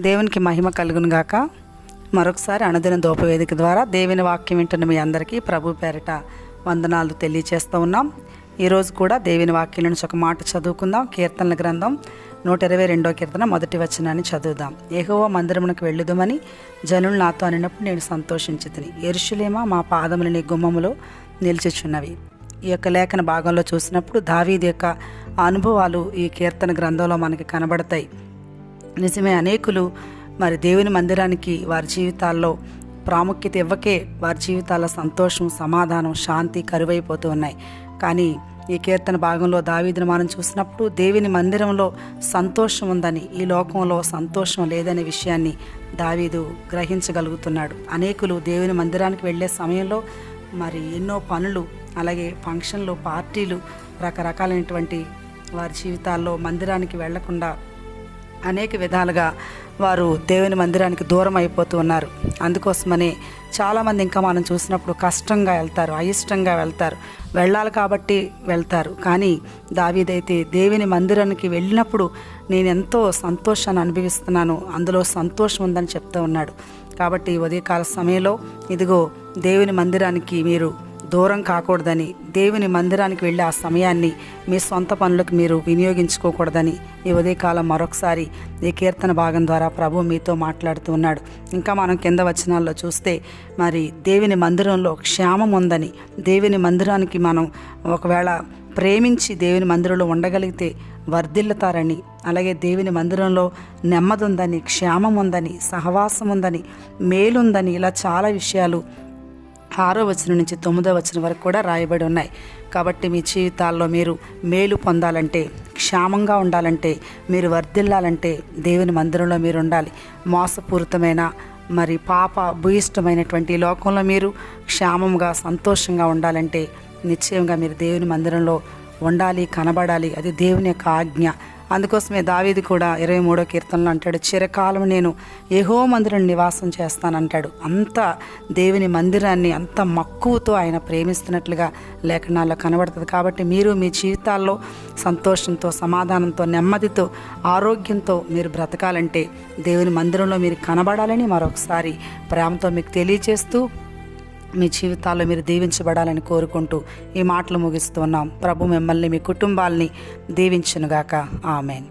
దేవునికి మహిమ కలుగును గాక. మరొకసారి అనుదిన దోపవేదిక ద్వారా దేవుని వాక్యం వింటున్న మీ అందరికీ ప్రభు పేరిట వందనాలు తెలియచేస్తూ ఉన్నాం. ఈరోజు కూడా దేవుని వాక్యం నుంచి ఒక మాట చదువుకుందాం. కీర్తనల గ్రంథం 122వ కీర్తన మొదటి వచనాన్ని చదువుదాం. యెహోవా మందిరమునకు వెళ్ళుదుమని జనులు నాతో అనినప్పుడు నేను సంతోషించితిని. యెరూషలేమా, మా పాదములు నీ గుమ్మములో నిలిచిచున్నవి. ఈ యొక్క లేఖన భాగంలో చూసినప్పుడు దావీదు యొక్క అనుభవాలు ఈ కీర్తన గ్రంథంలో మనకి కనబడతాయి. నిజమే, అనేకులు మరి దేవుని మందిరానికి వారి జీవితాల్లో ప్రాముఖ్యత ఇవ్వకే వారి జీవితాల్లో సంతోషం, సమాధానం, శాంతి కరువైపోతూ ఉన్నాయి. కానీ ఈ కీర్తన భాగంలో దావీదును మనం చూసినప్పుడు దేవుని మందిరంలో సంతోషం ఉందని, ఈ లోకంలో సంతోషం లేదనే విషయాన్ని దావీదు గ్రహించగలుగుతున్నాడు. అనేకులు దేవుని మందిరానికి వెళ్ళే సమయంలో మరి ఎన్నో పనులు, అలాగే ఫంక్షన్లు, పార్టీలు, రకరకాలైనటువంటి వారి జీవితాల్లో మందిరానికి వెళ్లకుండా అనేక విధాలుగా వారు దేవుని మందిరానికి దూరం అయిపోతూ ఉన్నారు. అందుకోసమనే చాలామంది ఇంకా మనం చూసినప్పుడు కష్టంగా వెళ్తారు, అయిష్టంగా వెళ్తారు, వెళ్ళాలి కాబట్టి వెళ్తారు. కానీ దావీదైతే దేవుని మందిరానికి వెళ్ళినప్పుడు నేను ఎంతో సంతోషాన్ని అనుభవిస్తున్నాను, అందులో సంతోషం ఉందని చెప్తూ ఉన్నాడు. కాబట్టి ఉదయకాల సమయంలో ఇదిగో దేవుని మందిరానికి మీరు దూరం కాకూడదని, దేవుని మందిరానికి వెళ్ళి ఆ సమయాన్ని మీ సొంత పనులకు మీరు వినియోగించుకోకూడదని ఈ ఉదయకాలం మరొకసారి ఈ కీర్తన భాగం ద్వారా ప్రభు మీతో మాట్లాడుతూ ఉన్నాడు. ఇంకా మనం కింద వచనాల్లో చూస్తే మరి దేవుని మందిరంలో క్షేమం ఉందని, దేవుని మందిరానికి మనం ఒకవేళ ప్రేమించి దేవుని మందిరంలో ఉండగలిగితే వర్ధిల్లుతారని, అలాగే దేవుని మందిరంలో నెమ్మది ఉందని, క్షేమం ఉందని, సహవాసం ఉందని, మేలుందని, ఇలా చాలా విషయాలు 6వ వచనం నుంచి 9వ వచనం వరకు కూడా రాయబడి ఉన్నాయి. కాబట్టి మీ జీవితాల్లో మీరు మేలు పొందాలంటే, క్షేమంగా ఉండాలంటే, మీరు వర్ధిల్లాలంటే దేవుని మందిరంలో మీరు ఉండాలి. మోసపూరితమైన మరి పాప భూయిష్టమైనటువంటి ఈ లోకంలో మీరు క్షేమంగా, సంతోషంగా ఉండాలంటే నిశ్చయంగా మీరు దేవుని మందిరంలో ఉండాలి, కనబడాలి. అది దేవుని యొక్క ఆజ్ఞ. అందుకోసమే దావీదు కూడా 23వ కీర్తనలో అంటాడు, చిరకాలం నేను యెహోవా మందిరం నివాసం చేస్తానంటాడు. అంత దేవుని మందిరాన్ని అంత మక్కువతో ఆయన ప్రేమిస్తున్నట్లుగా లేఖనాల్లో కనబడుతుంది. కాబట్టి మీరు మీ జీవితాల్లో సంతోషంతో, సమాధానంతో, నెమ్మదితో, ఆరోగ్యంతో మీరు బ్రతకాలంటే దేవుని మందిరంలో మీరు కనబడాలని మరొకసారి ప్రేమతో మీకు తెలియజేస్తూ మీ జీవితాల్లో మీరు దీవించబడాలని కోరుకుంటూ ఈ మాటలు ముగిస్తున్నాం. ప్రభు మిమ్మల్ని, మీ కుటుంబాలని దీవించునుగాక. ఆమెన్.